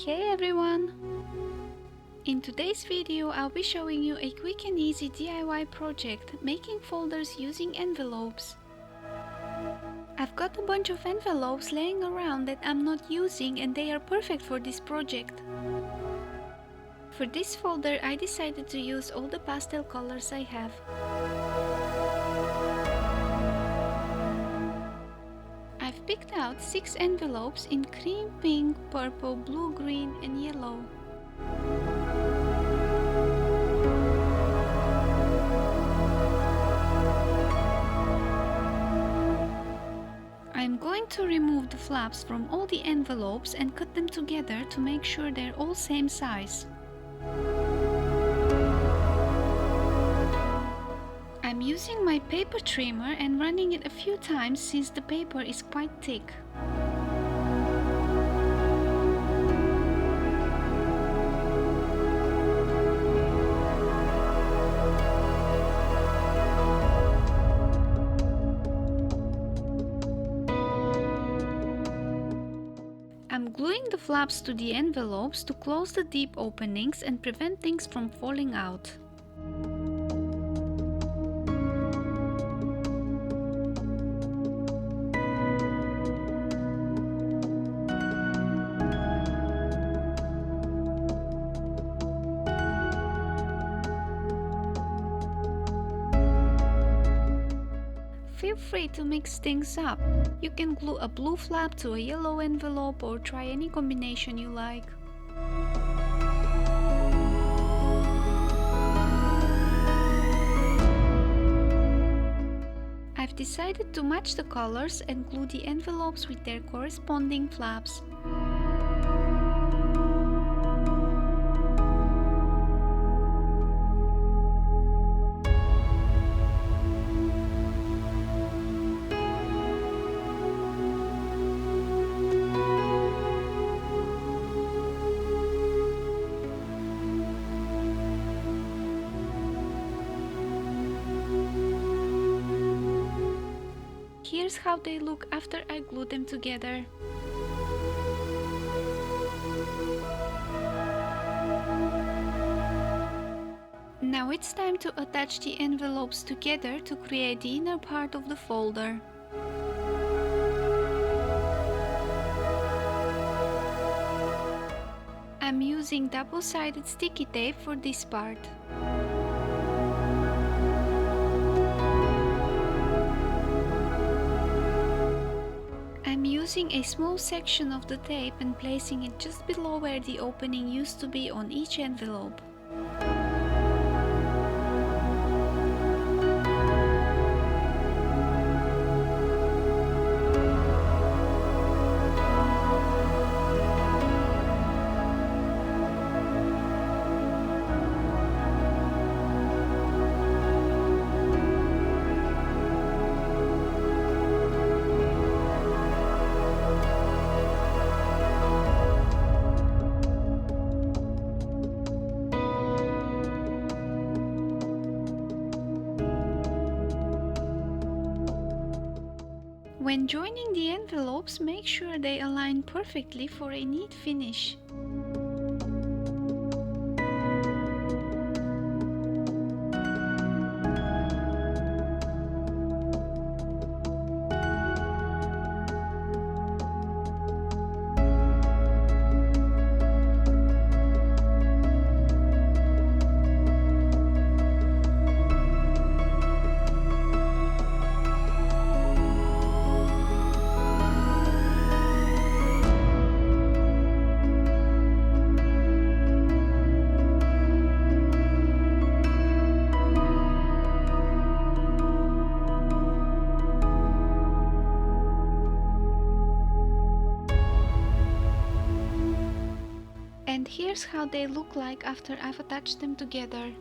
Hey everyone! In today's video I'll be showing you a quick and easy DIY project making folders using envelopes. I've got a bunch of envelopes laying around that I'm not using and they are perfect for this project. For this folder I decided to use all the pastel colors I have. I've picked out 6 envelopes in cream, pink, purple, blue, green and yellow. I'm going to remove the flaps from all the envelopes and cut them together to make sure they're all same size. I'm using my paper trimmer and running it a few times since the paper is quite thick. I'm gluing the flaps to the envelopes to close the deep openings and prevent things from falling out. Feel free to mix things up. You can glue a blue flap to a yellow envelope or try any combination you like. I've decided to match the colors and glue the envelopes with their corresponding flaps. Here's how they look after I glue them together. Now it's time to attach the envelopes together to create the inner part of the folder. I'm using double-sided sticky tape for this part. I'm using a small section of the tape and placing it just below where the opening used to be on each envelope. When joining the envelopes, make sure they align perfectly for a neat finish. And here's how they look like after I've attached them together.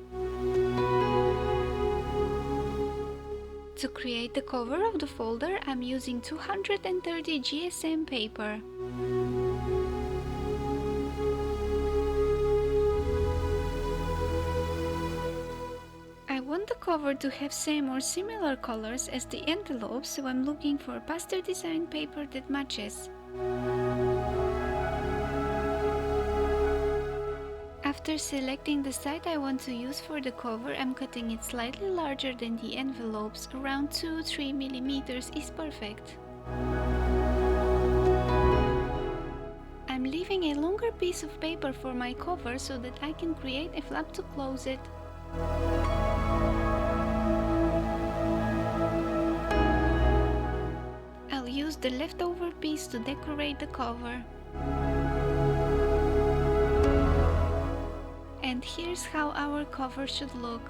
To create the cover of the folder, I'm using 230 GSM paper. I want the cover to have same or similar colors as the envelope, so I'm looking for pastel design paper that matches. After selecting the side I want to use for the cover, I'm cutting it slightly larger than the envelopes. Around 2-3 millimeters is perfect. I'm leaving a longer piece of paper for my cover so that I can create a flap to close it. I'll use the leftover piece to decorate the cover. And here's how our cover should look.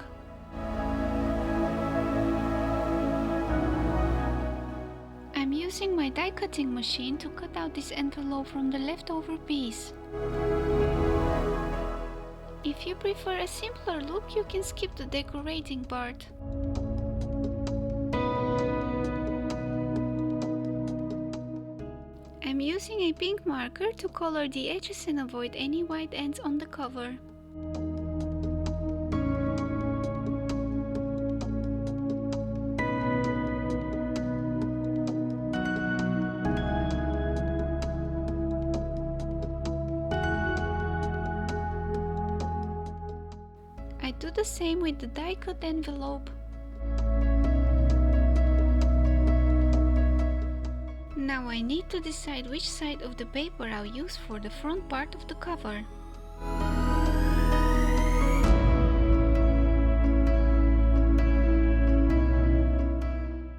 I'm using my die cutting machine to cut out this envelope from the leftover piece. If you prefer a simpler look, you can skip the decorating part. I'm using a pink marker to color the edges and avoid any white ends on the cover. I do the same with the die cut envelope. Now I need to decide which side of the paper I'll use for the front part of the cover.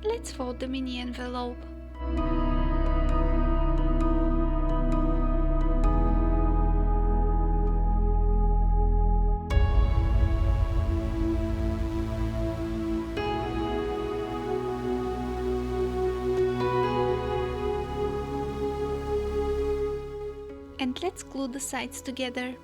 Let's fold the mini envelope. And let's glue the sides together.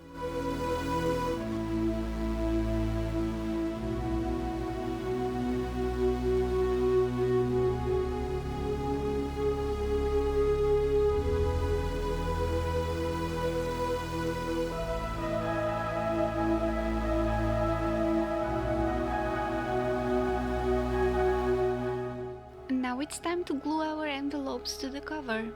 Now it's time to glue our envelopes to the cover.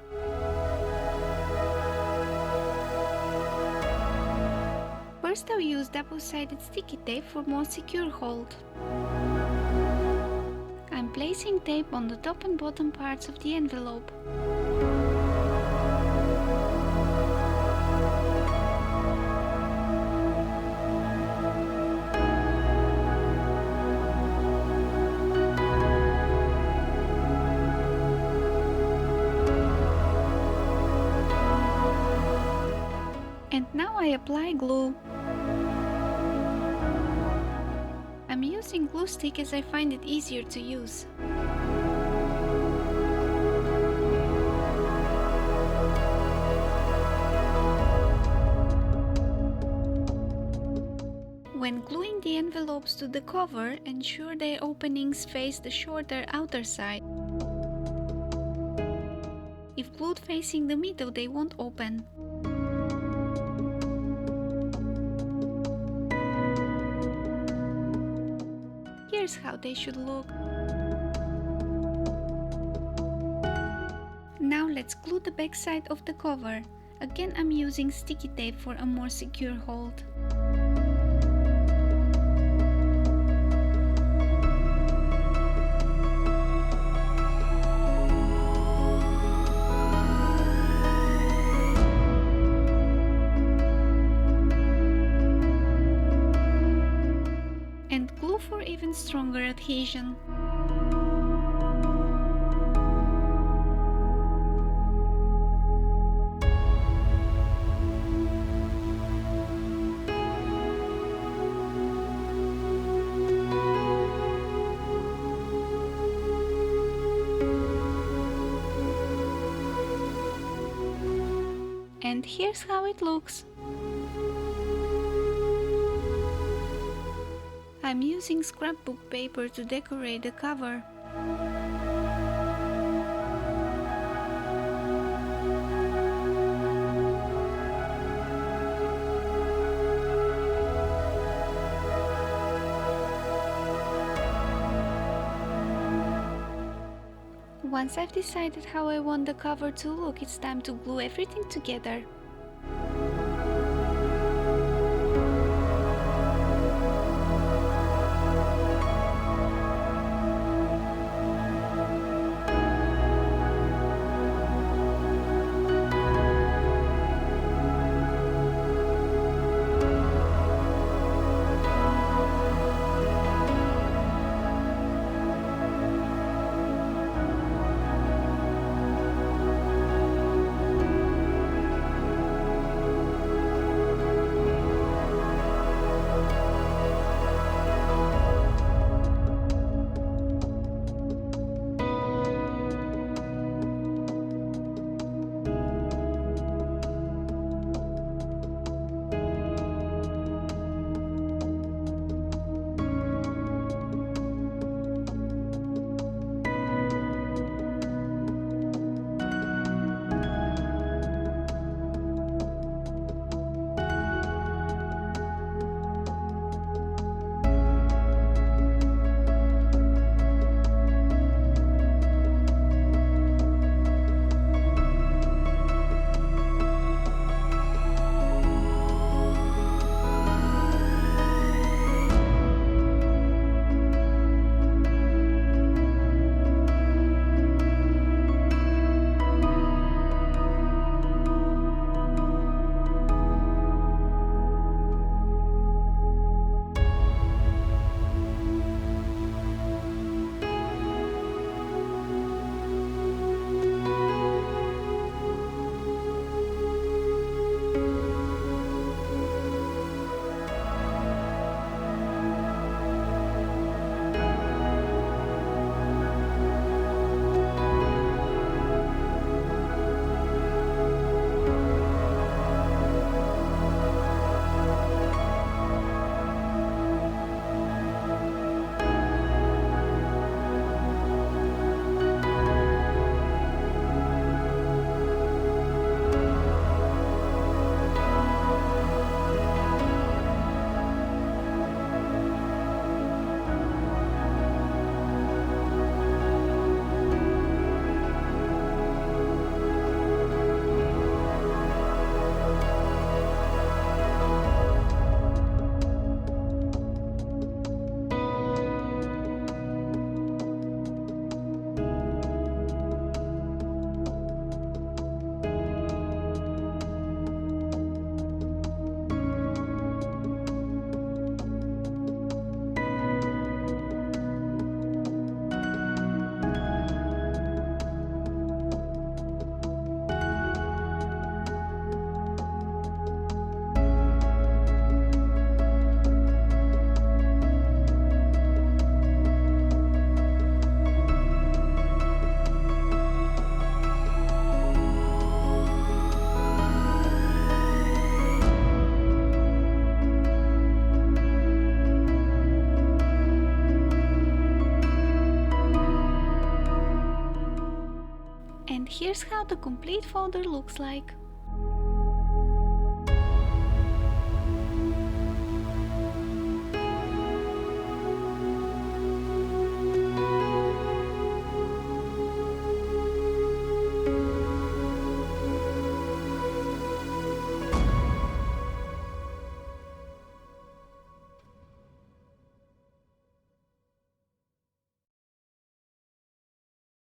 First I'll use double-sided sticky tape for more secure hold. I'm placing tape on the top and bottom parts of the envelope. And now I apply glue. I'm using glue stick as I find it easier to use. When gluing the envelopes to the cover, ensure their openings face the shorter outer side. If glued facing the middle, they won't open. Here's how they should look. Now let's glue the back side of the cover. Again, I'm using sticky tape for a more secure hold. And glue for even stronger adhesion. And here's how it looks. I'm using scrapbook paper to decorate the cover. Once I've decided how I want the cover to look, it's time to glue everything together. And here's how the complete folder looks like.